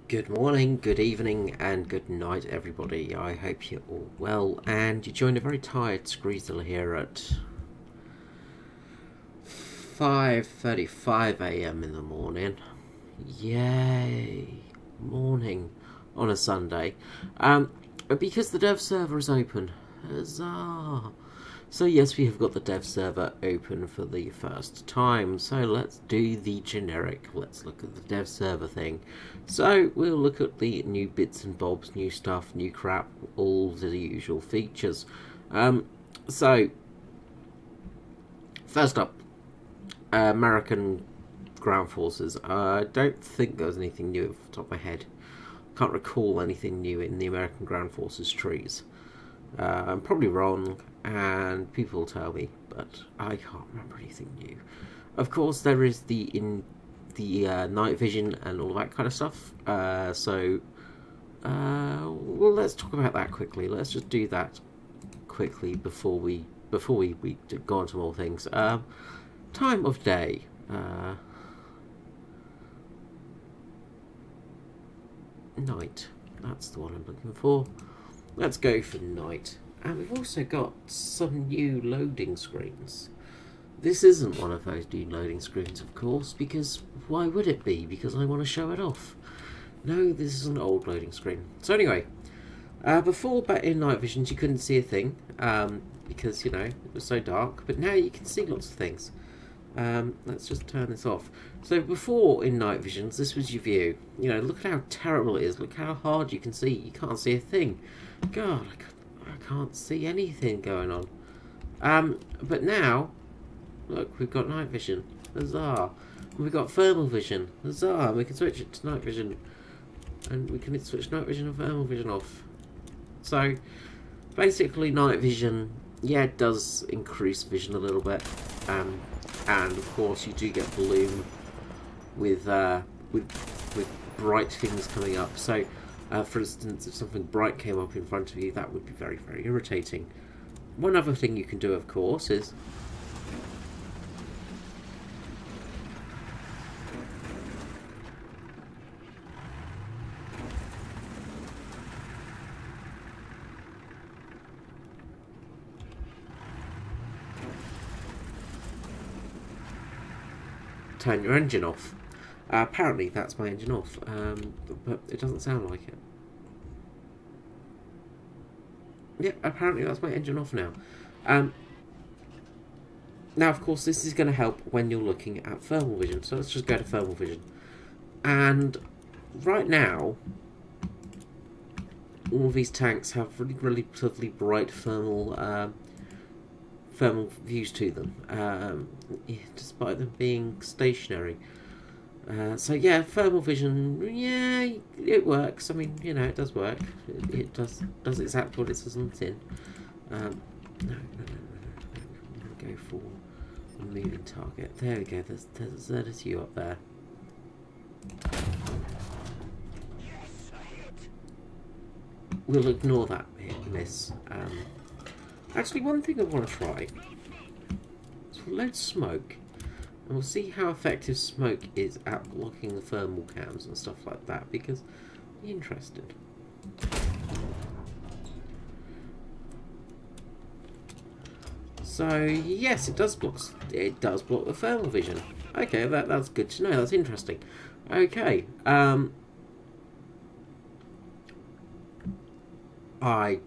Good morning, good evening, and good night, everybody. I hope you're all well, and you joined a very tired Screezel here at 5:35 a.m. in the morning. Yay, morning on a Sunday. Because the dev server is open. Huzzah! So yes, we have got the dev server open for the first time. So let's do the generic. Let's look at the dev server thing. So we'll look at the new bits and bobs, new stuff, new crap, all the usual features. So first up, American ground forces. I don't think there was anything new off the top of my head. Can't recall anything new in the American ground forces trees. I'm probably wrong, and people will tell me, but I can't remember anything new. Of course, there is the night vision and all that kind of stuff. Well, let's talk about that quickly. Let's just do that quickly before we go on to more things. Time of day. Night. That's the one I'm looking for. Let's go for night. And we've also got some new loading screens. This isn't one of those new loading screens, of course, because why would it be? Because I want to show it off. No, this is an old loading screen. So anyway, before, back in night visions, you couldn't see a thing, because, you know, it was so dark. But now you can see lots of things. Let's just turn this off. So before, in night visions, this was your view. You know, look at how terrible it is. Look how hard you can see. You can't see a thing. God, I can't see anything going on. But now, look, we've got night vision. Huzzah. And we've got thermal vision. Huzzah. We can switch it to night vision. And we can switch night vision and thermal vision off. So, basically night vision, yeah, it does increase vision a little bit. And of course you do get bloom with bright things coming up. So, for instance, if something bright came up in front of you, that would be very, very irritating. One other thing you can do, of course, is turn your engine off. Apparently that's my engine off, but it doesn't sound like it. Yeah, apparently that's my engine off now. Now, of course, this is going to help when you're looking at thermal vision. So let's just go to thermal vision. And right now, all of these tanks have really, relatively bright thermal views to them, despite them being stationary. So yeah, thermal vision, yeah, it works. I mean, you know, it does work. It does exactly what it says on the tin. No. I'm gonna go for a moving target. There we go. There's you up there. We'll ignore that miss. Actually, one thing I want to try is we'll load smoke. And we'll see how effective smoke is at blocking the thermal cams and stuff like that, because I'm interested. So yes, it does block the thermal vision. Okay, that's good to know. That's interesting. Okay, I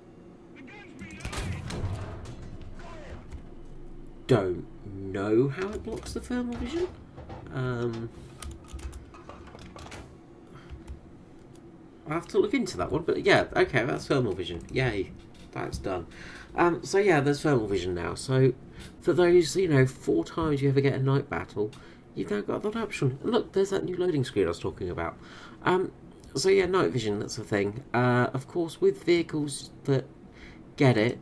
don't know how it blocks the thermal vision. I'll have to look into that one, but yeah, okay, that's thermal vision. Yay, that's done. So yeah, there's thermal vision now. So for those, you know, 4 times you ever get a night battle, you've now got that option. And look, there's that new loading screen I was talking about. So yeah, night vision, that's the thing. Of course, with vehicles that get it,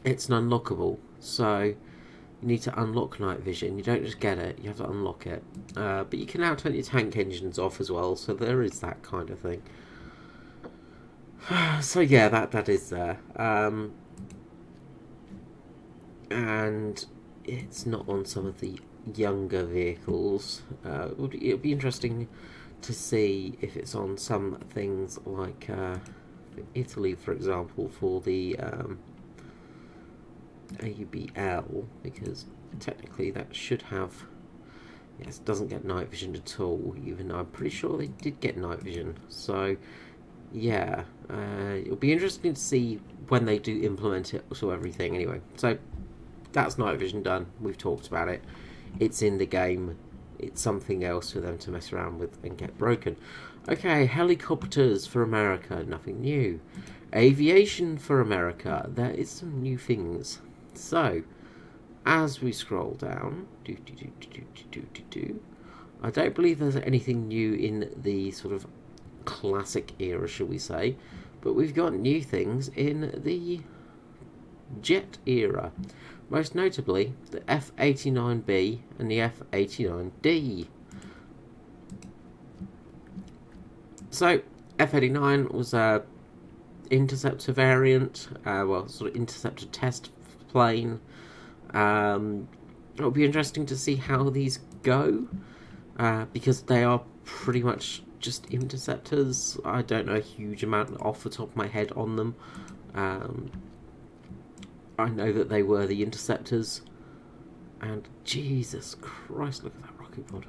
it's an unlockable, so you need to unlock night vision. You don't just get it, you have to unlock it. But you can now turn your tank engines off as well, so there is that kind of thing. So yeah, that is there. And it's not on some of the younger vehicles. It'll be interesting to see if it's on some things like Italy, for example, for the ABL, because technically that should have. Yes, it doesn't get night vision at all, even though I'm pretty sure they did get night vision. So, yeah, it'll be interesting to see when they do implement it to everything anyway. So, that's night vision done. We've talked about it. It's in the game. It's something else for them to mess around with and get broken. Okay, helicopters for America, nothing new. Aviation for America, there is some new things. So, as we scroll down, I don't believe there's anything new in the sort of classic era, shall we say, but we've got new things in the jet era. Most notably, the F-89B and the F-89D. So, F-89 was a interceptor variant, sort of interceptor test plane. It'll be interesting to see how these go, because they are pretty much just interceptors. I don't know a huge amount off the top of my head on them. I know that they were the interceptors, and Jesus Christ, look at that rocket pod.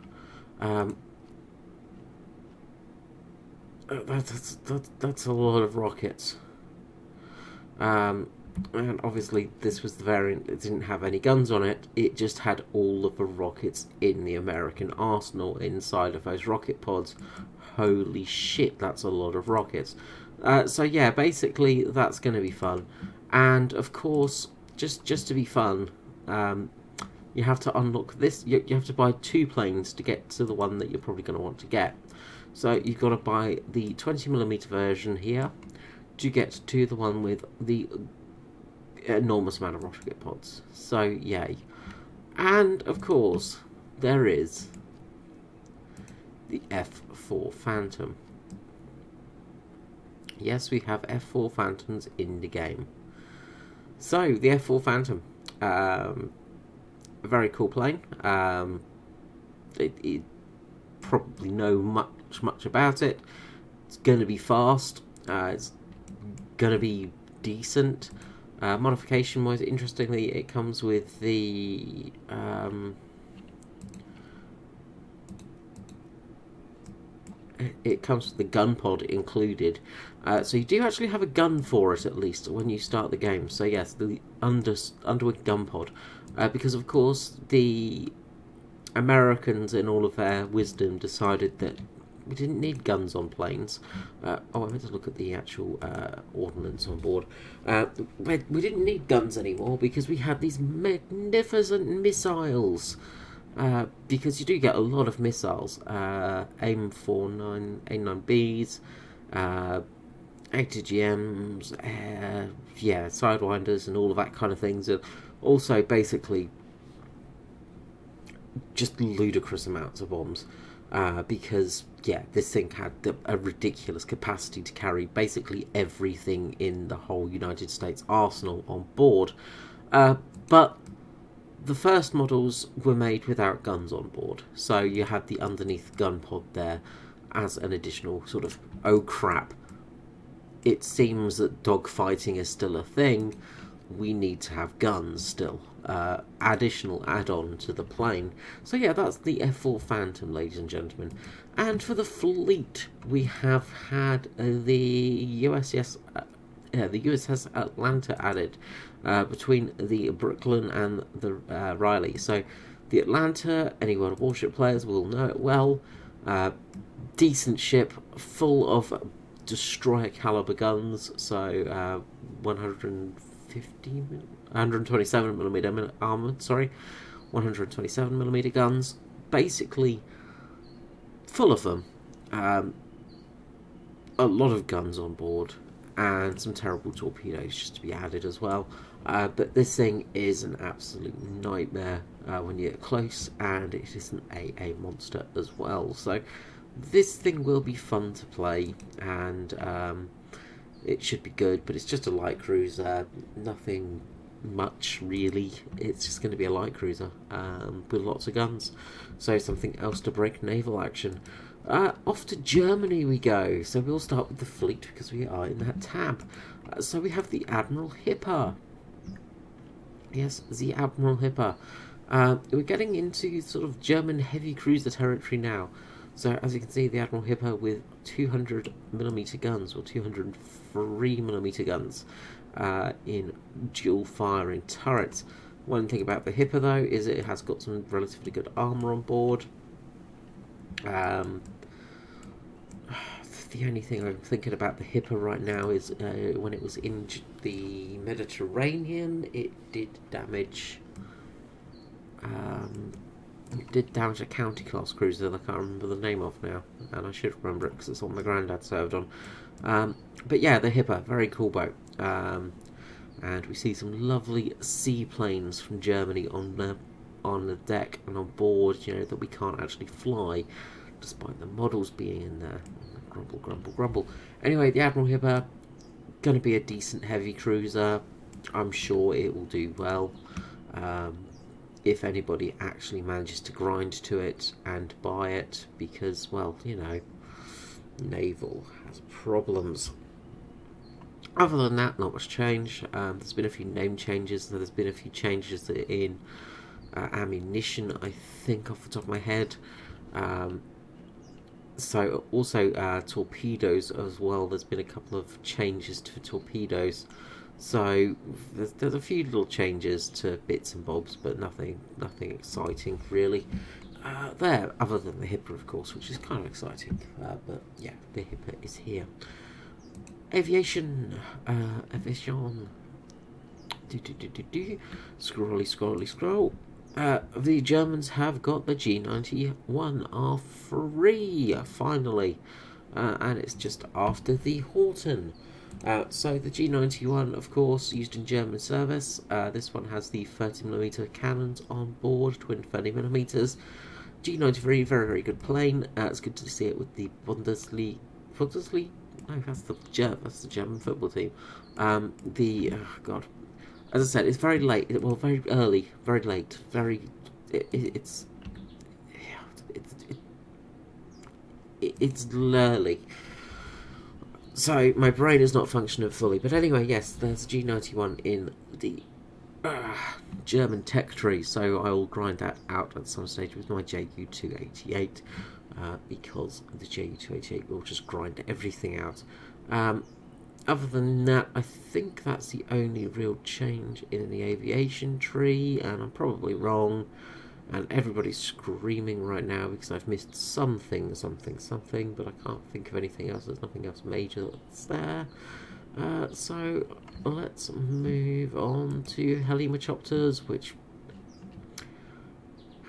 That's a lot of rockets. And obviously this was the variant that didn't have any guns on it. It just had all of the rockets in the American arsenal inside of those rocket pods. Holy shit, that's a lot of rockets. So yeah, basically that's going to be fun. And of course, just to be fun, you have to unlock this. You have to buy 2 planes to get to the one that you're probably going to want to get. So you've got to buy the 20mm version here to get to the one with the enormous amount of rocket pods. So yay. And of course there is the F4 Phantom. Yes, we have F4 Phantoms in the game. So the F4 Phantom, a very cool plane. It probably know much about it. It's going to be fast. It's going to be decent. Modification wise, interestingly, it comes with the gun pod included, so you do actually have a gun for it, at least when you start the game. So yes, the underwing gun pod, because of course the Americans in all of their wisdom decided that we didn't need guns on planes. I meant to look at the actual ordnance on board. We didn't need guns anymore because we had these magnificent missiles. Because you do get a lot of missiles. AIM-9Bs, ATGMs, Sidewinders and all of that kind of things. And also, basically, just ludicrous amounts of bombs. Because, yeah, this thing had a ridiculous capacity to carry basically everything in the whole United States arsenal on board. But the first models were made without guns on board, so you had the underneath gun pod there as an additional sort of, oh crap, it seems that dogfighting is still a thing, we need to have guns still. Additional add-on to the plane. So yeah, that's the F4 Phantom, ladies and gentlemen. And for the fleet, we have had the USS Atlanta added between the Brooklyn and the Riley. So the Atlanta, any World of Warship players will know it well. Decent ship, full of destroyer caliber guns. So 127mm armoured, 127mm guns, basically full of them. A lot of guns on board, and some terrible torpedoes just to be added as well. But this thing is an absolute nightmare when you get close, and it is an AA monster as well. So this thing will be fun to play, and it should be good, but it's just a light cruiser, nothing much really. It's just going to be a light cruiser with lots of guns. So something else to break naval action. Off to Germany we go. So we'll start with the fleet because we are in that tab. So we have the Admiral Hipper. Yes, the Admiral Hipper. We're getting into sort of German heavy cruiser territory now. So as you can see, the Admiral Hipper with 200mm guns, or 203mm guns, in dual firing turrets. One thing about the Hipper though is it has got some relatively good armour on board. The only thing I'm thinking about the Hipper right now is when it was in the Mediterranean, it did damage. It did damage a county class cruiser that I can't remember the name of now, and I should remember it because it's on my granddad served on. But yeah, the Hipper, very cool boat. And we see some lovely seaplanes from Germany on the deck and on board, you know, that we can't actually fly, despite the models being in there. Grumble, grumble, grumble. Anyway, the Admiral Hipper, going to be a decent heavy cruiser. I'm sure it will do well. If anybody actually manages to grind to it and buy it, because, well, you know, naval has problems. Other than that, not much change. There's been a few name changes. There's been a few changes in ammunition, I think, off the top of my head. So also torpedoes as well. There's been a couple of changes to torpedoes. So there's a few little changes to bits and bobs, but nothing exciting really. There, other than the Hipper, of course, which is kind of exciting. But yeah, the Hipper is here. Aviation. Scrolly scroll. The Germans have got the G91 free finally, and it's just after the Horton. So the G91, of course, used in German service. This one has the 30mm cannons on board, twin 30mm. G93, very, very good plane. It's good to see it with the Bundesliga. No, that's the German football team. God, as I said, it's very late. Well, very early, very late, very. It's early. So my brain is not functioning fully. But anyway, yes, there's G91 in the German tech tree. So I will grind that out at some stage with my JU288 because the JU288 will just grind everything out. Other than that, I think that's the only real change in the aviation tree, and I'm probably wrong. And everybody's screaming right now because I've missed something, but I can't think of anything else. There's nothing else major that's there. So let's move on to Helimachopters, which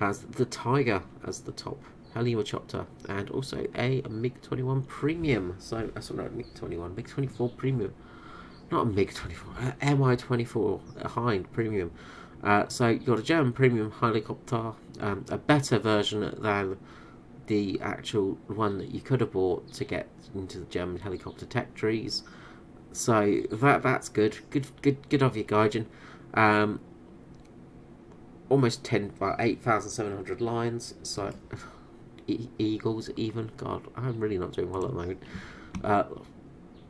has the Tiger as the top Helimachopter, and also a MiG-21 Premium. So, sorry, not MiG-21, MiG-24 Premium. Not a MiG-24, Mi-24 Hind Premium. So you've got a German premium helicopter, a better version than the actual one that you could have bought to get into the German helicopter tech trees. So that's good. Good of you, Gaijin. Almost 8,700 lines. So Eagles even. God, I'm really not doing well at the moment.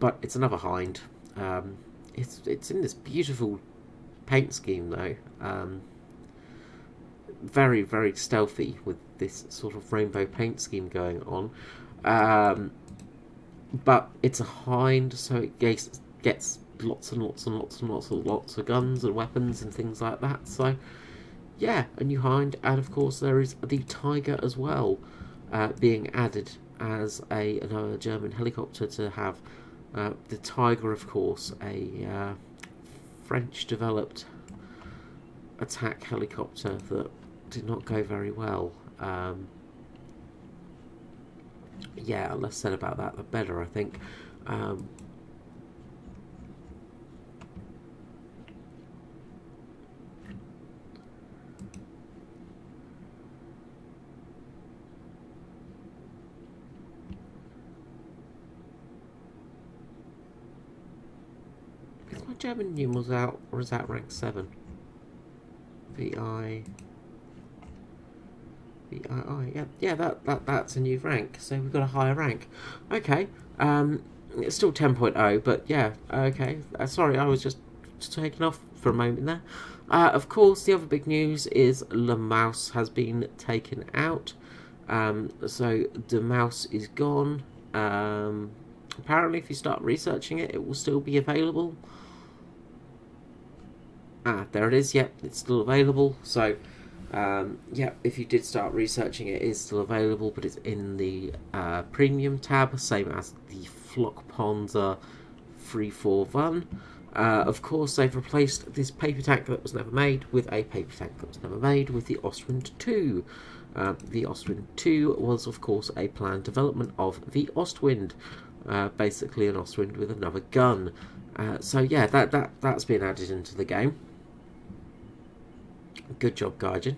But it's another Hind. It's in this beautiful paint scheme though. Very, very stealthy with this sort of rainbow paint scheme going on. But it's a Hind, so it gets lots of guns and weapons and things like that. So yeah, a new Hind, and of course there is the Tiger as well, being added as another German helicopter to have. The Tiger, of course, a French-developed attack helicopter that did not go very well. Yeah, less said about that, the better, I think. German numerals out, or is that rank 7? VI. VII, yeah, that's a new rank, so we've got a higher rank. Okay, it's still 10.0, but yeah, okay. Sorry, I was just taking off for a moment there. Of course, the other big news is Le Mouse has been taken out. So the mouse is gone. Apparently, if you start researching it, it will still be available. There it is. Yep, it's still available. So, yeah, if you did start researching it, it is still available, but it's in the premium tab, same as the Flock Ponza 341. Of course, they've replaced this paper tank that was never made with a paper tank that was never made with the Ostwind 2. The Ostwind 2 was, of course, a planned development of the Ostwind, basically an Ostwind with another gun. So yeah, that's been added into the game. Good job, Gaijin.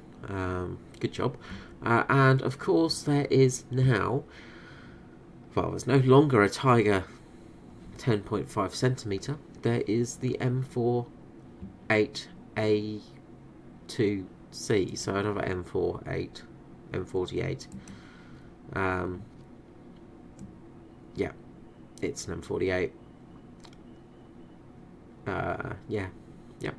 Good job. And of course, there is now, well, there's no longer a Tiger 10.5 centimeter. There is the M48A2C, so another M48, M48. Yeah, it's an M48. Yeah, yep.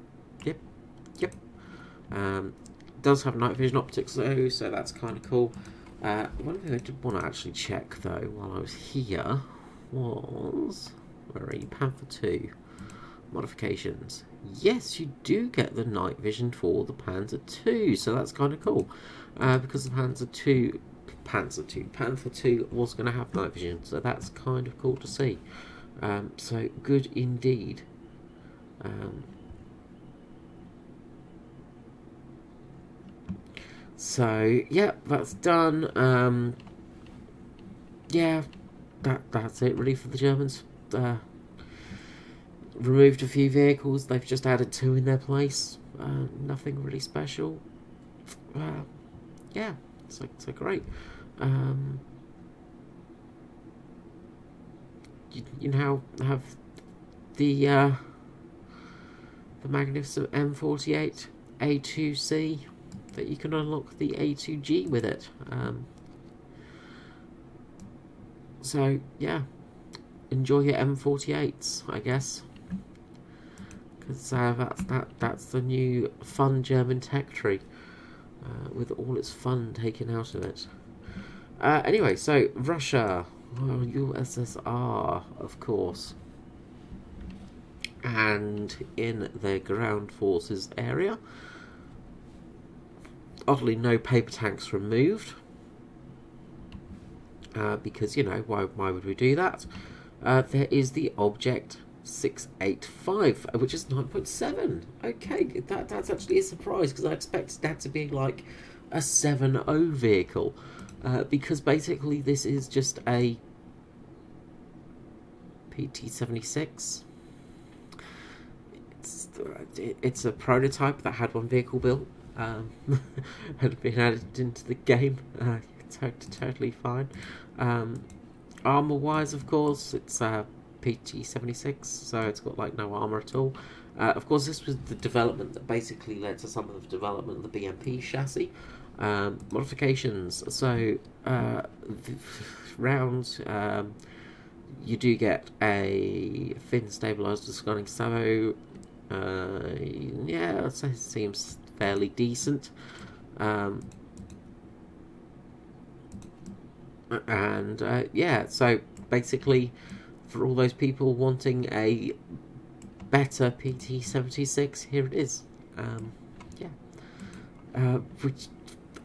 Does have night vision optics though, so that's kind of cool. One thing I did want to actually check though while I was here was, where are you? Panther 2 modifications. Yes, you do get the night vision for the Panther 2, so that's kind of cool. Because the Panther 2 was going to have night vision, so that's kind of cool to see. So good indeed. So yeah, that's done. Yeah, that's it really for the Germans. Removed a few vehicles. They've just added 2 in their place. Nothing really special. Yeah, so great. You now have the magnificent M48 A2C that you can unlock the A2G with it. So yeah, enjoy your M48s, I guess, because that's the new fun German tech tree, with all its fun taken out of it. Anyway, so Russia, well, USSR, of course, and in their ground forces area. Oddly, no paper tanks removed, because, you know, why would we do that? There is the Object 685, which is 9.7. Okay, that's actually a surprise, because I expected that to be like a 7.0 vehicle, because basically this is just a PT-76. It's a prototype that had one vehicle built. Had been added into the game. Totally fine. Armor wise, of course, it's PT-76, so it's got like no armor at all. Of course, this was the development that basically led to some of the development of the BMP chassis. Modifications, so rounds, you do get a fin stabilized discarding salvo. Yeah, I'd say it seems fairly decent. Yeah, so basically, for all those people wanting a better PT-76, here it is. Which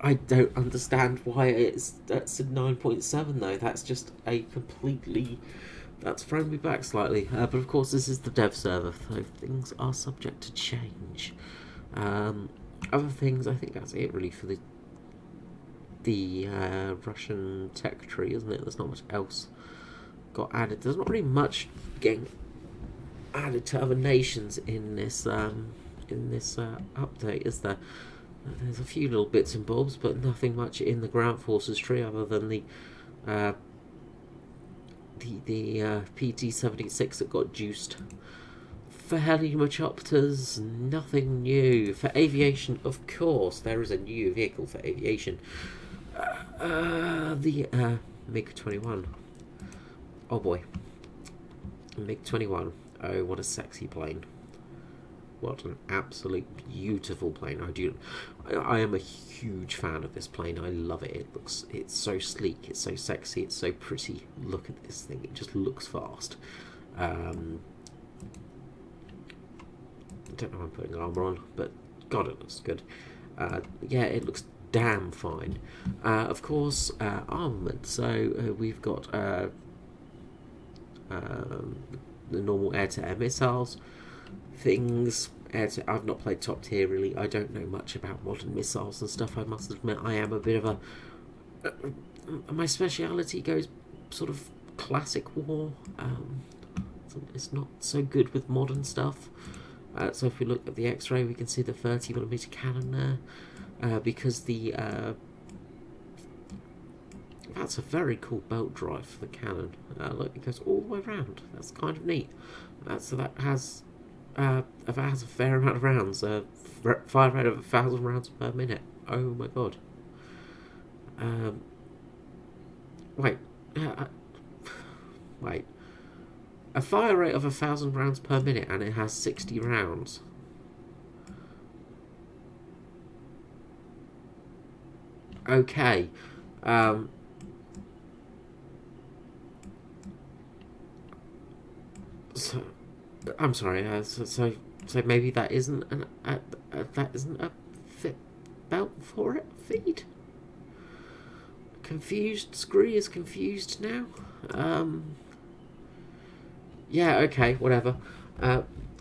I don't understand why that's a 9.7 though. That's just a completely... That's thrown me back slightly. But of course, this is the dev server, so things are subject to change. Other things, I think that's it really for the Russian tech tree, isn't it? There's not much else got added. There's not really much getting added to other nations in this update, is there? There's a few little bits and bobs, but nothing much in the ground forces tree other than the PT-76 that got juiced For helicopters, nothing new. For aviation, of course, there is a new vehicle for aviation. The MiG-21. Oh boy. MiG-21. Oh, what a sexy plane. What an absolute beautiful plane. I am a huge fan of this plane. I love it. It's so sleek, it's so sexy, it's so pretty. Look at this thing. It just looks fast. I don't know why I'm putting armour on, but God, it looks good. Yeah, it looks damn fine. Of course, armament. So we've got the normal air-to-air missiles things. I've not played top tier really. I don't know much about modern missiles and stuff. I must admit, I am a bit of a. My speciality goes sort of classic war. It's not so good with modern stuff. So if we look at the X-ray, we can see the 30mm cannon there, because the that's a very cool belt drive for the cannon. Look, it goes all the way around. That's kind of neat. So that has a fair amount of rounds. Fire rate of 1,000 rounds per minute. Oh my god. Wait. Wait. A fire rate of 1,000 rounds per minute, and it has 60 rounds. Okay. So, I'm sorry. So maybe that isn't that isn't a fit belt for it. Feed. Confused. Screw is confused now. Yeah. Okay. Whatever.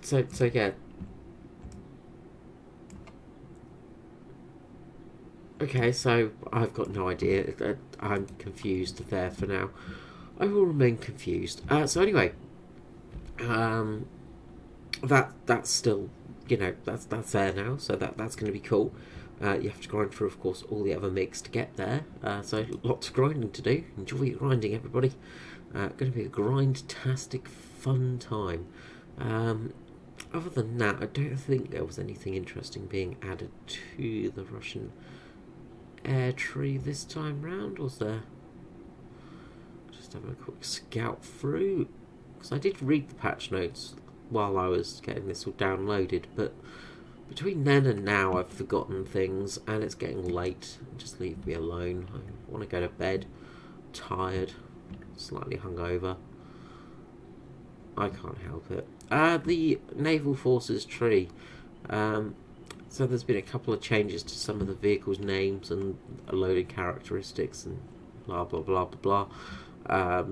So yeah. Okay. So I've got no idea. I'm confused there for now. I will remain confused. So anyway. That's still, that's there now, so that's going to be cool. You have to grind through, of course, all the other MiGs to get there, so lots of grinding to do. Enjoy your grinding, everybody. Going to be a grind-tastic fun time. Other than that, I don't think there was anything interesting being added to the Russian air tree this time round, was there? Just having a quick scout through, because I did read the patch notes while I was getting this all downloaded, but between then and now I've forgotten things, and it's getting late. Just leave me alone. I want to go to bed. I'm tired, slightly hungover. I can't help it. The Naval Forces tree. So there's been a couple of changes to some of the vehicles' names and loading characteristics and blah blah blah blah blah.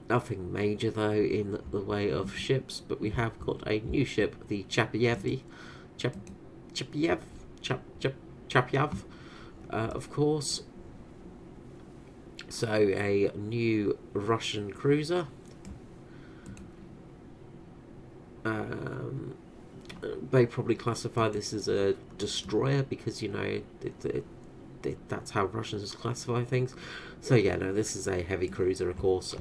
Nothing major though in the way of ships, but we have got a new ship, the Chapiyev, of course. So a new Russian cruiser. They probably classify this as a destroyer because that's how Russians classify things. So yeah, no, this is a heavy cruiser, of course.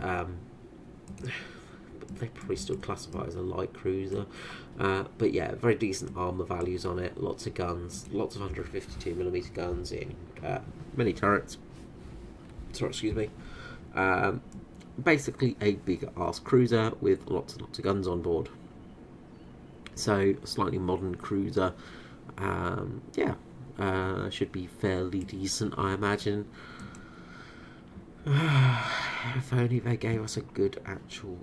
But they probably still classify it as a light cruiser. But yeah, very decent armour values on it. Lots of guns, lots of 152mm guns in many turrets. Sorry, excuse me. Basically a big ass cruiser with lots and lots of guns on board. So a slightly modern cruiser. Yeah, should be fairly decent, I imagine. If only they gave us a good actual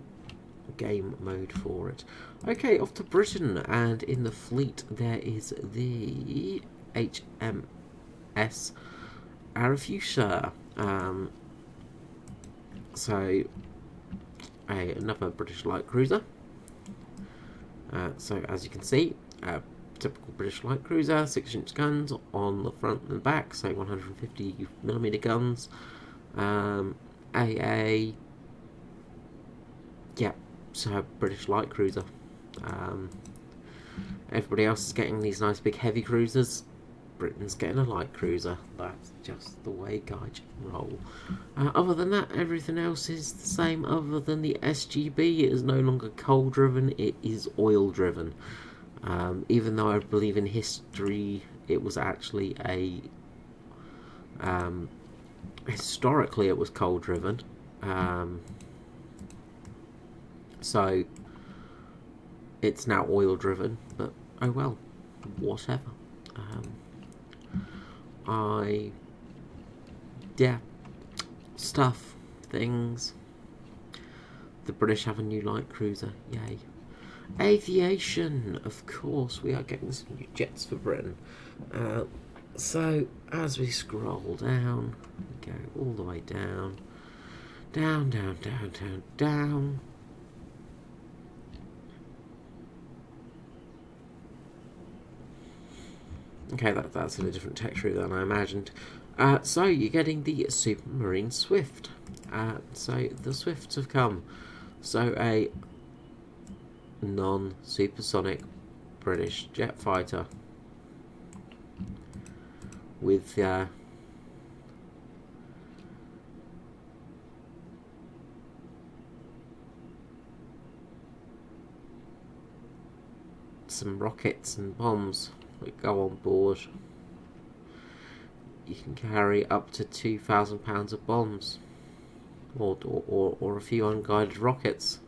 game mode for it. Okay, off to Britain, and in the fleet there is the HMS Arethusa. So another British light cruiser. So as you can see, typical British light cruiser, 6-inch guns on the front and back, so 150mm guns. AA, yeah, so British light cruiser. Everybody else is getting these nice big heavy cruisers. Britain's getting a light cruiser. That's just the way Gaijin roll. Other than that, everything else is the same. Other than the SGB, it is no longer coal driven; it is oil driven. Even though I believe in history, it was actually a historically it was coal driven. So it's now oil driven, but oh well, whatever. Yeah, stuff, things. The British have a new light cruiser, yay. Aviation, of course, we are getting some new jets for Britain. So as we scroll down, we go all the way down, down, down, down, down, down. Okay, that's in a different texture than I imagined. So you're getting the Supermarine Swift. So the Swifts have come. So a non-supersonic British jet fighter with some rockets and bombs that go on board. You can carry up to £2,000 of bombs, or a few unguided rockets.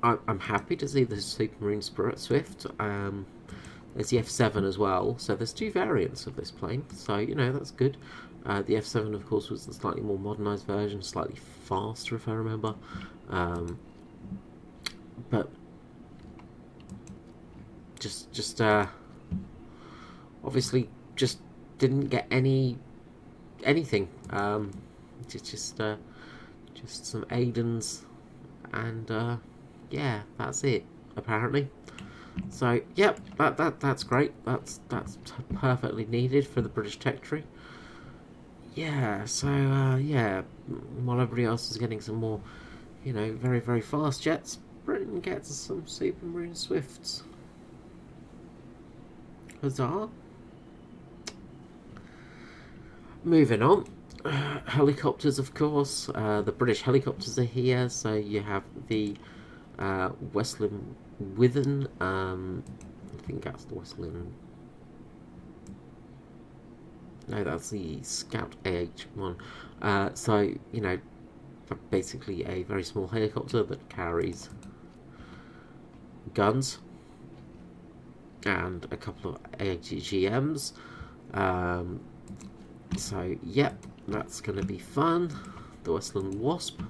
I'm happy to see the Supermarine Swift. There's the F7 as well, so there's two variants of this plane, so you know that's good. The F7, of course, was the slightly more modernised version, slightly faster if I remember, but just obviously just didn't get anything. Just some Aidens, and yeah, that's it apparently. So yep, that's great. That's perfectly needed for the British tech tree. Yeah, so yeah, while everybody else is getting some more, you know, very very fast jets, Britain gets some Supermarine Swifts. Huzzah! Moving on, helicopters, of course. The British helicopters are here. So you have the Westland Withen. I think that's the Westland. No, that's the Scout AH1. So you know, basically a very small helicopter that carries guns and a couple of AGMs. So yep, that's going to be fun. The Westland Wasp.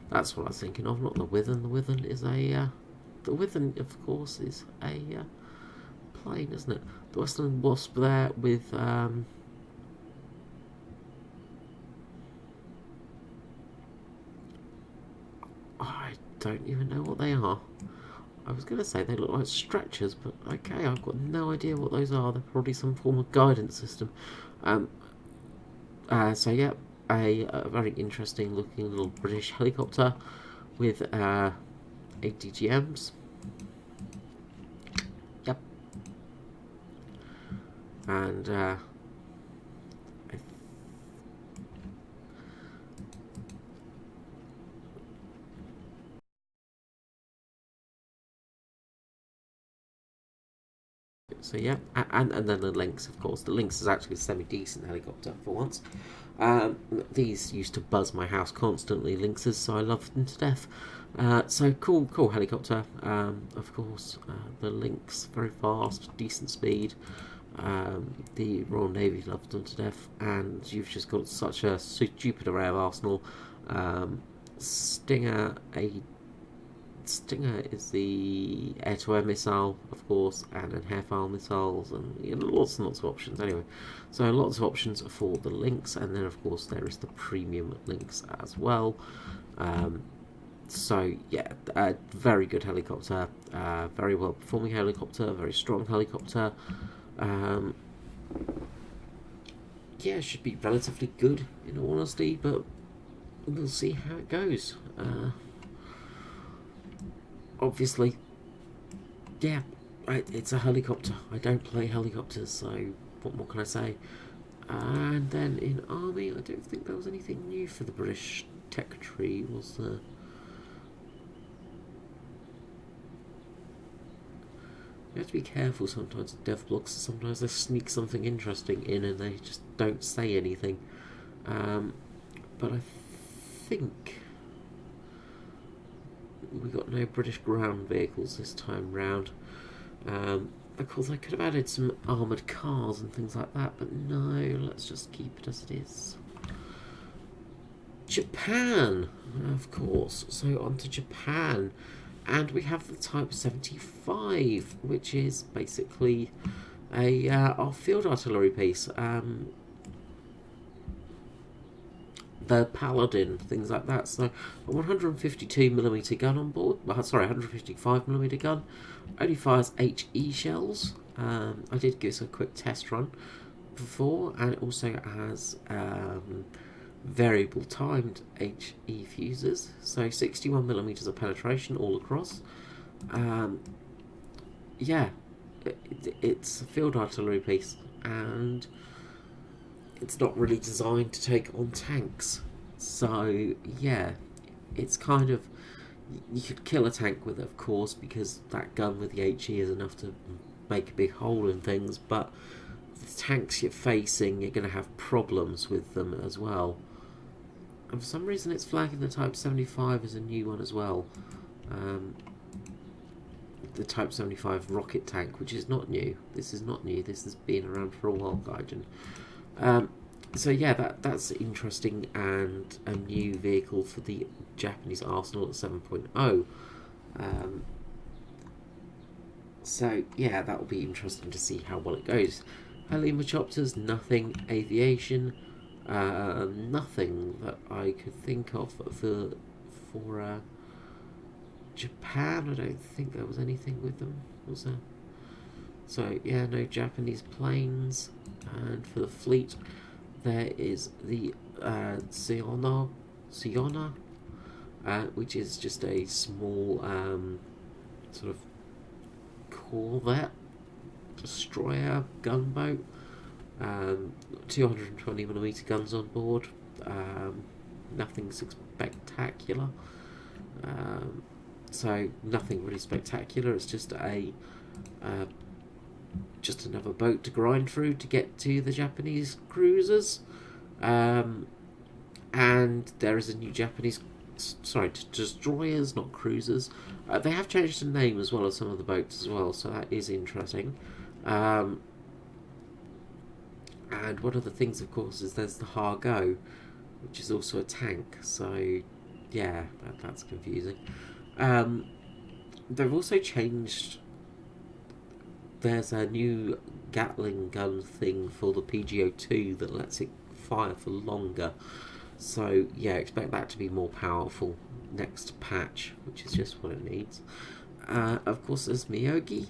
That's what I was thinking of, not the Withen. The Withen is a the Withen, of course, is a plane, isn't it? The Westland Wasp there with I don't even know what they are. I was going to say they look like stretchers, but okay, I've got no idea what those are. They're probably some form of guidance system. So yeah, a very interesting looking little British helicopter with 8 DGMs. Yep. And so yeah, and then the Lynx, of course. The Lynx is actually a semi-decent helicopter for once. These used to buzz my house constantly, Lynxes, so I loved them to death. So cool helicopter. Of course, the Lynx, very fast, decent speed. The Royal Navy loved them to death, and you've just got such a stupid array of arsenal. Stinger is the air-to-air missile, of course, and then Hairfile missiles, and you know, lots and lots of options. Anyway, so lots of options for the Lynx, and then of course there is the premium Lynx as well. So yeah, very good helicopter, very well performing helicopter, very strong helicopter. Yeah, should be relatively good in all honesty, but we'll see how it goes. Obviously, yeah, it's a helicopter. I don't play helicopters, so what more can I say? And then in army, I don't think there was anything new for the British tech tree, was there? You have to be careful sometimes with dev blocks. Sometimes they sneak something interesting in and they just don't say anything. But I think we got no British ground vehicles this time round. Of course, I could have added some armoured cars and things like that, but no, let's just keep it as it is. Japan, of course. So on to Japan. And we have the Type 75, which is basically our field artillery piece. The Paladin, things like that. So a 152mm gun on board. Sorry, 155mm gun. Only fires HE shells. I did give this a quick test run before, and it also has variable timed HE fuses. So 61mm of penetration all across. Yeah, it's a field artillery piece, and it's not really designed to take on tanks. So yeah, it's kind of, you could kill a tank with it, of course, because that gun with the HE is enough to make a big hole in things, but the tanks you're facing, you're going to have problems with them as well. And for some reason it's flagging the Type 75 as a new one as well. The Type 75 rocket tank, which is not new. This is not new, this has been around for a while, Gaijin. So yeah, that's interesting, and a new vehicle for the Japanese arsenal at 7.0. So yeah, that will be interesting to see how well it goes. Helicopters, nothing. Aviation, nothing that I could think of for Japan. I don't think there was anything with them, was there? So yeah, no Japanese planes. And for the fleet, there is the Siona, which is just a small sort of corvette, destroyer, gunboat. 220mm guns on board. Nothing spectacular. So nothing really spectacular. It's just just another boat to grind through to get to the Japanese cruisers. And there is a new Japanese, sorry, destroyers, not cruisers. They have changed the name as well as some of the boats as well, so that is interesting. And one of the things, of course, is there's the Hargo, which is also a tank. So yeah, that's confusing. They've also changed. There's a new Gatling gun thing for the PGO2 that lets it fire for longer. So yeah, expect that to be more powerful next patch, which is just what it needs. Of course, there's Magomi.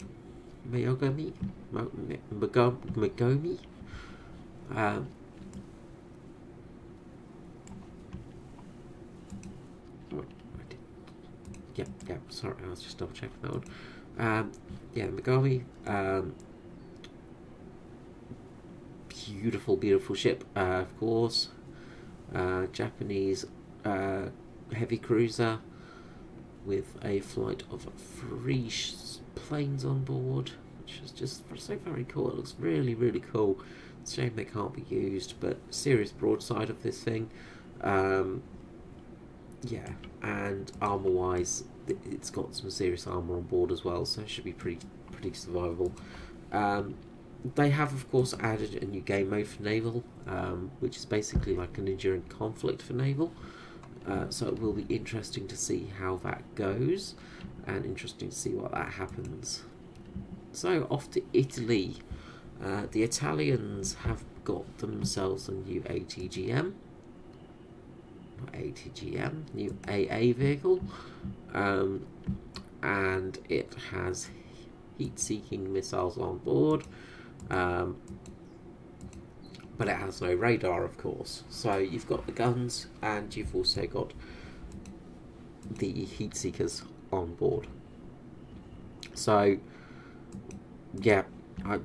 Yeah, sorry, I was just double checking that one. Yeah, Magomi, beautiful ship, of course. Japanese heavy cruiser with a flight of 3 planes on board, which is just so very cool. It looks really cool. It's a shame they can't be used, but serious broadside of this thing. Yeah, and armor wise, it's got some serious armor on board as well, so it should be pretty survivable. They have, of course, added a new game mode for naval, which is basically like an enduring conflict for naval. So it will be interesting to see how that goes, and interesting to see what that happens. So off to Italy. The Italians have got themselves a new ATGM. New AA vehicle, and it has heat-seeking missiles on board, but it has no radar, of course. So you've got the guns, and you've also got the heat seekers on board. So yeah, I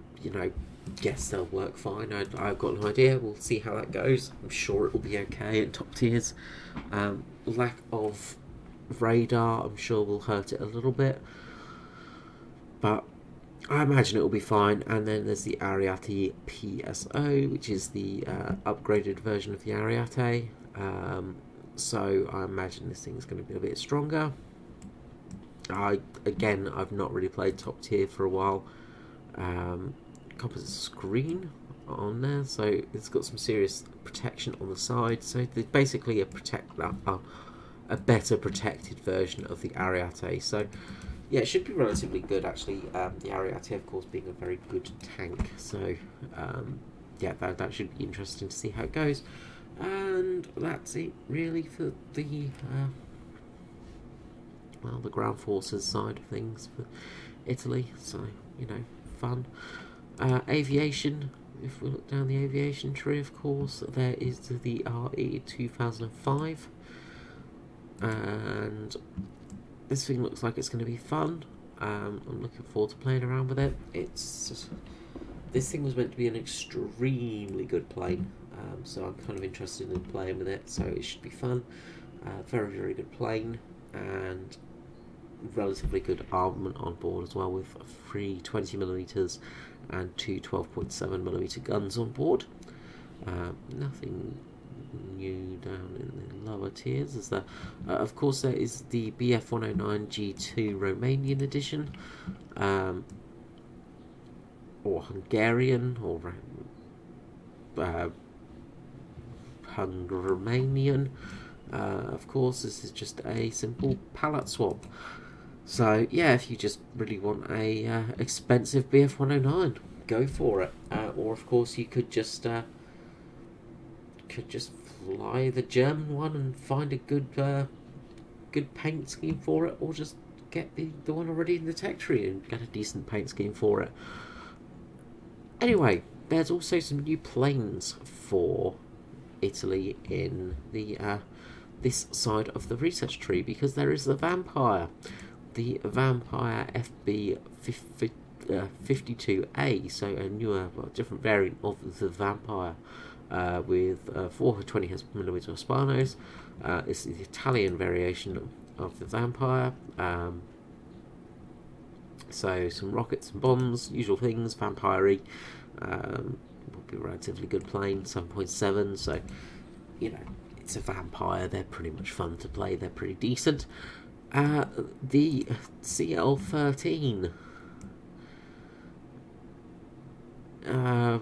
guess they'll work fine. I've got an idea. We'll see how that goes. I'm sure it will be okay at top tiers. Lack of radar, I'm sure, will hurt it a little bit, but I imagine it will be fine. And then there's the Ariete PSO, which is the upgraded version of the Ariete. So I imagine this thing's going to be a bit stronger. I've not really played top tier for a while. Composite screen on there, so it's got some serious protection on the side. So there's basically a better protected version of the Ariete. So yeah, it should be relatively good actually. The Ariete, of course, being a very good tank. So yeah, that should be interesting to see how it goes. And that's it really for the the ground forces side of things for Italy. So fun. Aviation. If we look down the aviation tree, of course, there is the RE 2005, and this thing looks like it's going to be fun. I'm looking forward to playing around with it. This thing was meant to be an extremely good plane, so I'm kind of interested in playing with it. So it should be fun. Very, very good plane, and relatively good armament on board as well, with 3 20mm and 2 12.7mm guns on board. Nothing new down in the lower tiers. Is there? Of course, there is the BF 109 G2 Romanian edition, or Hungarian, or Hungarian. Of course, this is just a simple palette swap. So yeah, if you just really want a expensive BF 109, go for it. Or of course, you could just fly the German one and find a good paint scheme for it, or just get the one already in the tech tree and get a decent paint scheme for it. Anyway, there's also some new planes for Italy in the this side of the research tree, because there is the Vampire. The Vampire FB 52A, so a newer, different variant of the Vampire, with 420mm Spanos. This is the Italian variation of the Vampire. So some rockets and bombs, usual things, Vampire-y. Will be a relatively good plane, 7.7. So it's a Vampire. They're pretty much fun to play. They're pretty decent. The CL-13,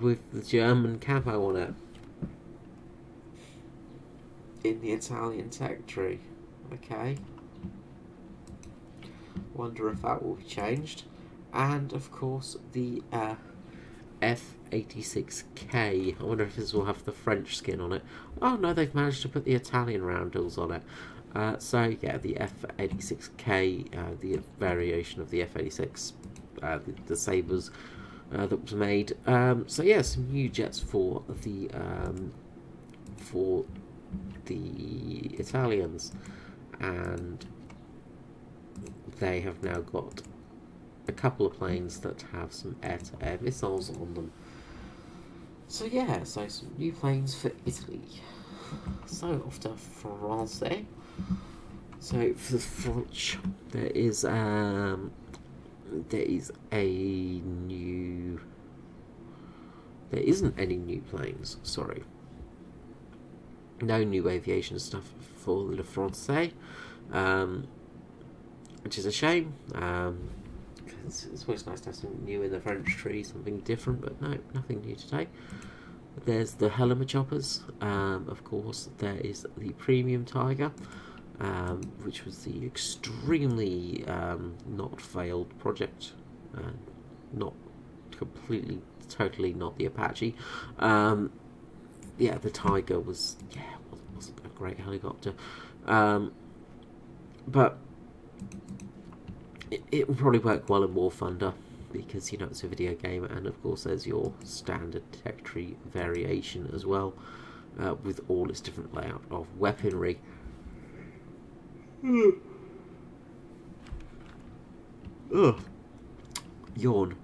with the German camo on it, in the Italian tech tree. Okay. Wonder if that will be changed. And of course the F86K. I wonder if this will have the French skin on it. Oh no, they've managed to put the Italian roundels on it. So yeah, the F86K, the variation of the F86, the Sabres that was made. So yeah, some new jets for the Italians, and they have now got a couple of planes that have some air-to-air missiles on them. So yeah, so some new planes for Italy. So off to France. So for the French, there isn't any new planes. Sorry, no new aviation stuff for Le Francais, which is a shame. It's always nice to have something new in the French tree, something different, but no, nothing new today. There's the Helmer choppers. Of course, there is the Premium Tiger, which was the extremely not failed project, not completely, totally not the Apache. Yeah, the Tiger wasn't a great helicopter, but it will probably work well in War Thunder, because it's a video game, and of course there's your standard tech tree variation as well, with all its different layout of weaponry. Ugh. Yawn.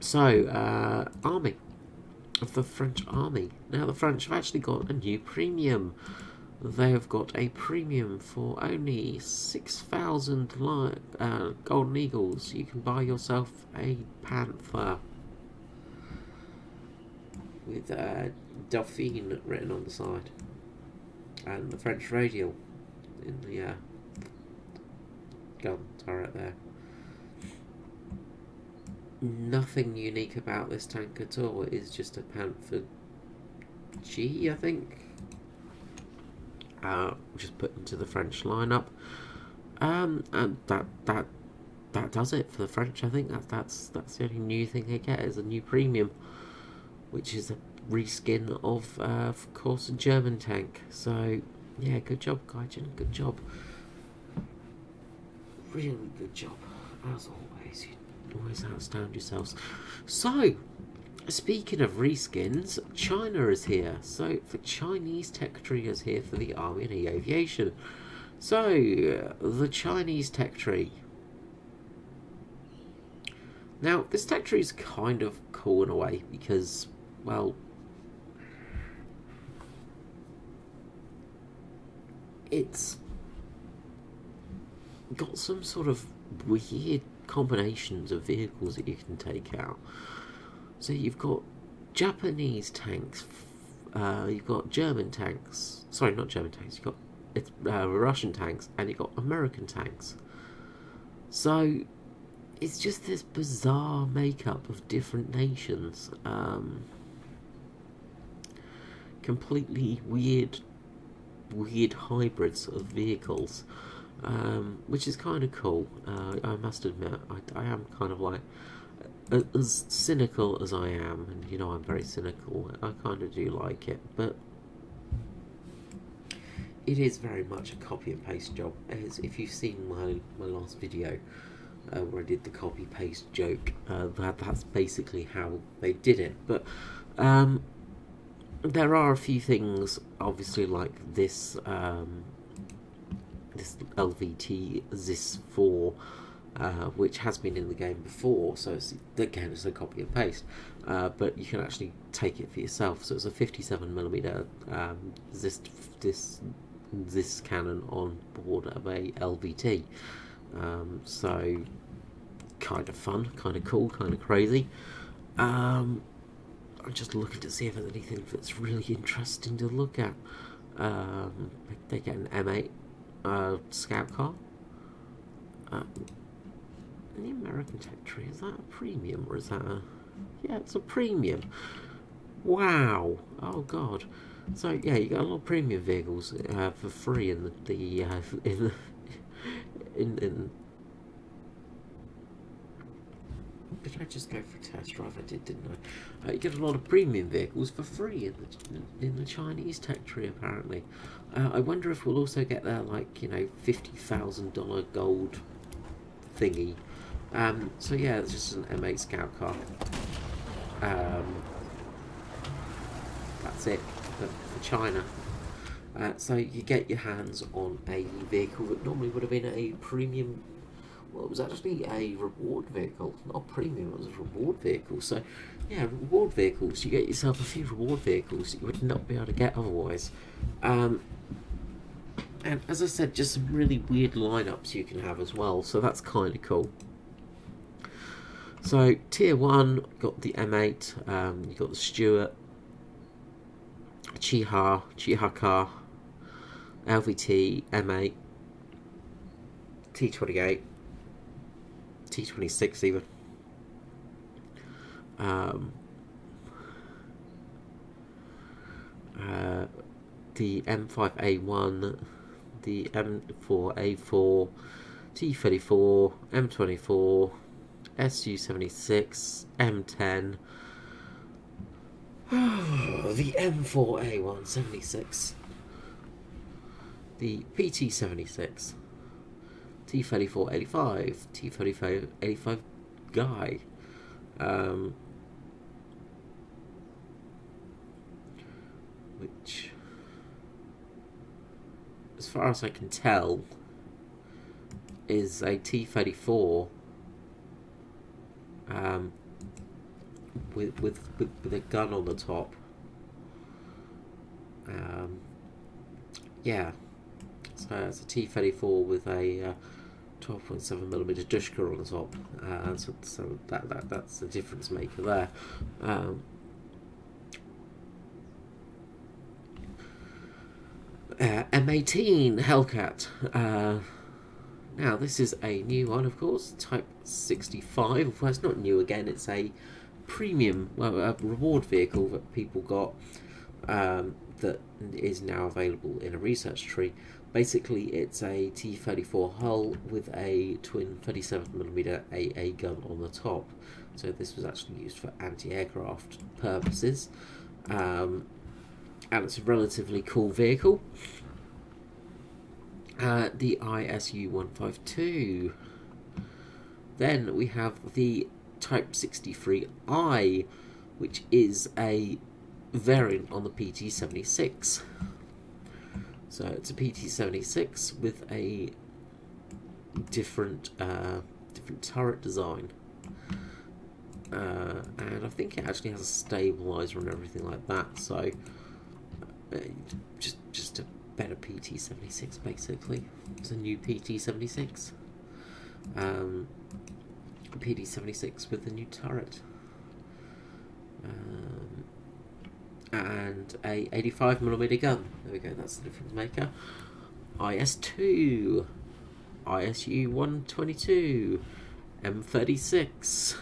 So, army of the French army. Now, the French have actually got a new premium. They have got a premium for only 6,000 golden eagles. You can buy yourself a panther with Dauphine written on the side, and the French radial in the gun turret there. Nothing unique about this tank at all. It is just a Panther G, I think, which is put into the French lineup, and that does it for the French. I think that's the only new thing they get is a new premium, which is a reskin of course, a German tank. So yeah, good job, Gaijin. Good job. Really good job, as always. You always outstand yourselves. So, speaking of reskins, China is here. So, the Chinese tech tree is here for the Army and Aviation. So, the Chinese tech tree. Now, this tech tree is kind of cool in a way because, well, it's got some sort of weird combinations of vehicles that you can take out. So you've got Japanese tanks, you've got German tanks, sorry, not German tanks, you've got Russian tanks, and you've got American tanks. So it's just this bizarre makeup of different nations, completely weird hybrids of vehicles. Which is kind of cool. I must admit, I am kind of like, as cynical as I am, and you know I'm very cynical, I kind of do like it, but it is very much a copy and paste job. As if you've seen my last video where I did the copy paste joke, that's basically how they did it. But there are a few things, obviously, like this this LVT ZIS 4, which has been in the game before, so again it's a copy and paste, but you can actually take it for yourself. So it's a 57mm ZIS cannon on board of a LVT. So kind of fun, kind of cool, kind of crazy. I'm just looking to see if there's anything that's really interesting to look at. They get an M8 scout car. The American tech tree, is that a premium or is that a... Yeah, it's a premium. Wow. Oh god. So yeah, you got a lot of premium vehicles for free in in Did I just go for a test drive? I did, didn't I? You get a lot of premium vehicles for free in the Chinese tech tree, apparently. I wonder if we'll also get their, like, you know, $50,000 gold thingy. So yeah, it's just an M8 scout car. That's it for China. So you get your hands on a vehicle that normally would have been a premium. Well, it was actually a reward vehicle, not premium, it was a reward vehicle. So, yeah, reward vehicles. You get yourself a few reward vehicles that you would not be able to get otherwise. And as I said, just some really weird lineups you can have as well, so that's kind of cool. So, Tier 1, got the M8, you got the Stuart, Chiha car, LVT, M8, T28, T26 even. The M5A1, the M4A4, T34, M24, SU76, M10, the M4A1 76, the PT76, T34 85, T35 85 Guy, which, as far as I can tell, is a T34 with a gun on the top. Yeah, so it's a T-34 with a 12.7mm Dushka on the top, so that's the difference maker there. M18 Hellcat. Now this is a new one, of course, Type 65. Well, it's not new again. It's a premium, well, a reward vehicle that people got, that is now available in a research tree. Basically, it's a T-34 hull with a twin 37mm AA gun on the top. So this was actually used for anti-aircraft purposes, and it's a relatively cool vehicle. The ISU-152. Then we have the Type 63I, which is a variant on the PT-76. So it's a PT-76 with a different turret design, and I think it actually has a stabilizer and everything like that. So just a better PT-76 basically. It's a new PT-76. PT-76 with the new turret. And a 85mm gun. There we go, that's the difference maker. IS-2, ISU-122, M36,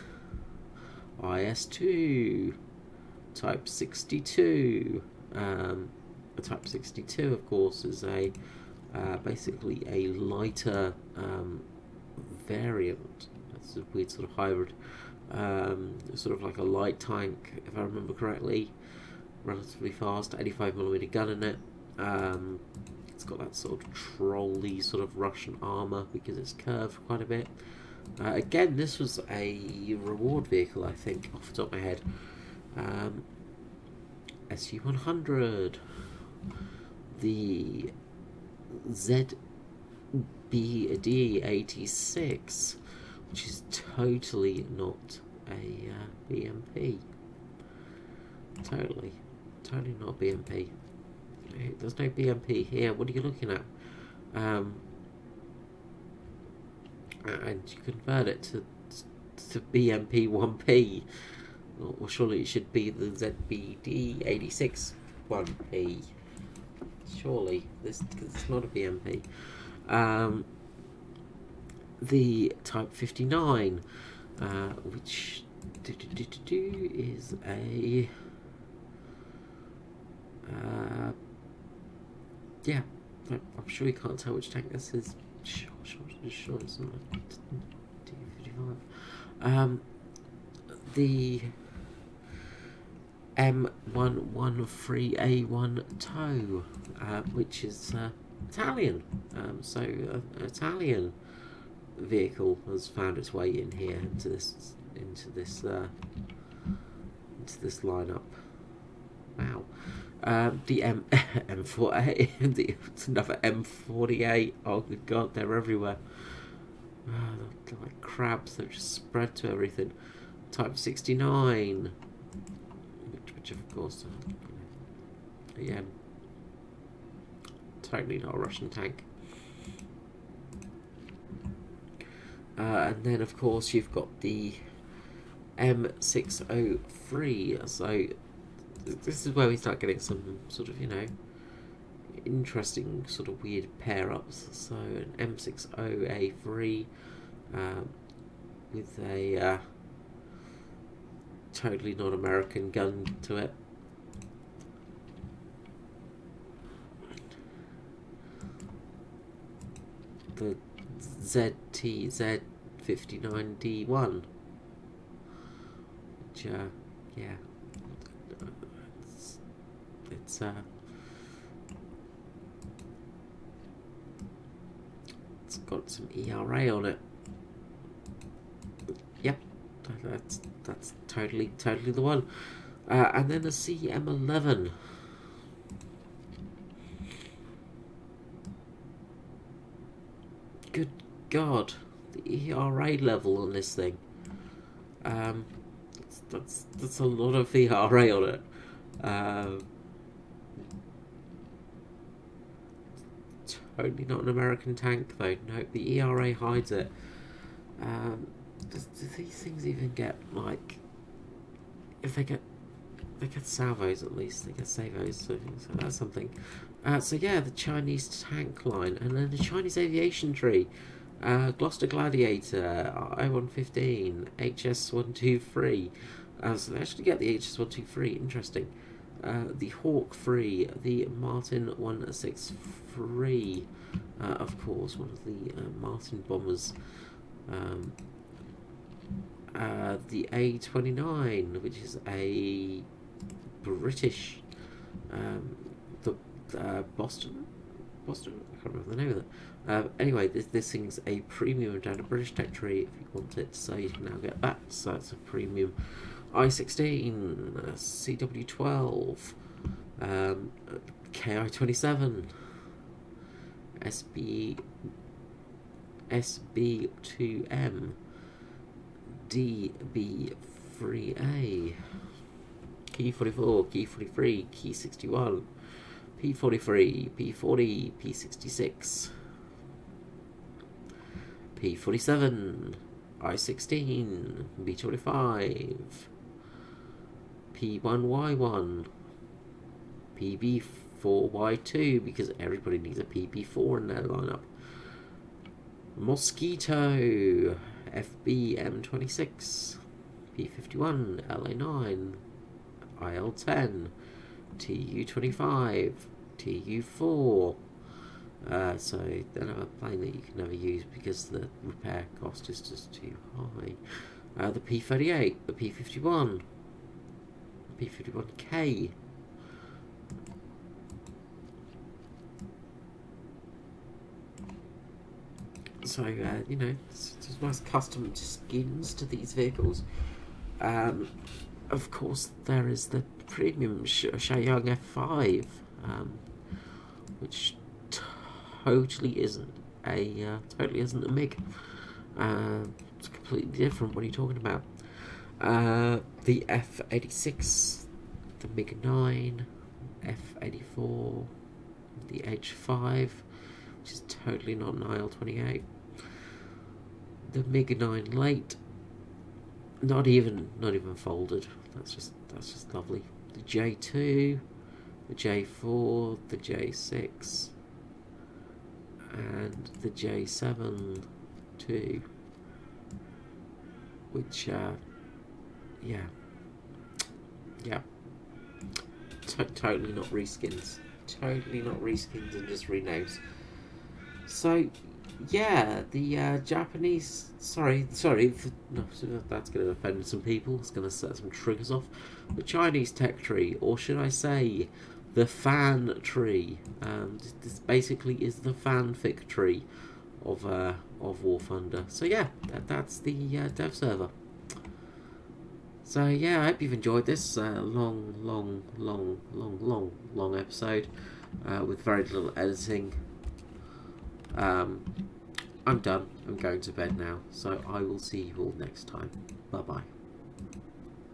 IS-2, Type 62. A Type 62, of course, is a basically a lighter variant. It's a weird sort of hybrid, sort of like a light tank, if I remember correctly. Relatively fast, 85mm gun in it. It's got that sort of trolley sort of Russian armour because it's curved quite a bit. Again, this was a reward vehicle, I think, off the top of my head. SU-100, the ZBD-86, which is totally not a BMP. Totally not BMP. There's no BMP here. What are you looking at? And you convert it to BMP 1P. Well, surely it should be the ZBD 86 1P. Surely it's not a BMP. The Type 59, which is a yeah, I'm sure you can't tell which tank this is. Sure it's not T-55. The M113A1 tow, which is Italian. So an Italian vehicle has found its way in here into this lineup. Wow. The M48, another M48. Oh good god, they're everywhere. They're like crabs. They've just spread to everything. Type 69, which of course, again, totally not a Russian tank. And then of course you've got the M603. So this is where we start getting some sort of, interesting sort of weird pair-ups. So an M60A3 with a totally not American gun to it. The ZTZ59D1, which yeah, it's got some ERA on it. Yep, that's totally the one. And then the CM11. Good God, the ERA level on this thing. that's a lot of VRA on it. Totally not an American tank though. Nope, the ERA hides it. Do these things even get like? If they get salvos at least. They get salvos, so that's something. So yeah, the Chinese tank line, and then the Chinese aviation tree. Gloucester Gladiator, I-115, HS-123. So they actually get the HS-123, interesting. The Hawk 3, the Martin 163, of course, one of the Martin bombers. The A-29, which is a British, the Boston, I can't remember the name of it. Anyway, this thing's a premium down a British tech tree if you want it, so you can now get that. So it's a premium I-16, CW-12, KI-27, SB2M, DB3A, Key-44, Key-43, Key-61, P-43, P-40, P-66, P-47, I-16, B-25, P-1Y1, PB-4Y2, because everybody needs a PB-4 in their lineup, Mosquito, FB-M26, P-51, LA-9, IL-10, TU-25, TU-4. So another plane that you can never use because the repair cost is just too high. The P-38, the P-51, the P-51K. So, you know, there's nice custom skins to these vehicles. Of course, there is the premium Shenyang F5, which totally isn't a MiG. It's completely different. What are you talking about? The F86, the MiG-9, F84, the H5, which is totally not an IL-28. The MiG-9 late, not even folded. That's just lovely. The J2, the J4, the J6, and the J7 too. Which, yeah, totally not reskins. Totally not reskins and just renames. So, yeah, the Japanese. Sorry, no, that's going to offend some people. It's going to set some triggers off. The Chinese tech tree, or should I say, the fan tree. This basically is the fanfic tree of War Thunder. So yeah, that's the dev server. So yeah, I hope you've enjoyed this long episode with very little editing. I'm done. I'm going to bed now. So I will see you all next time. Bye bye.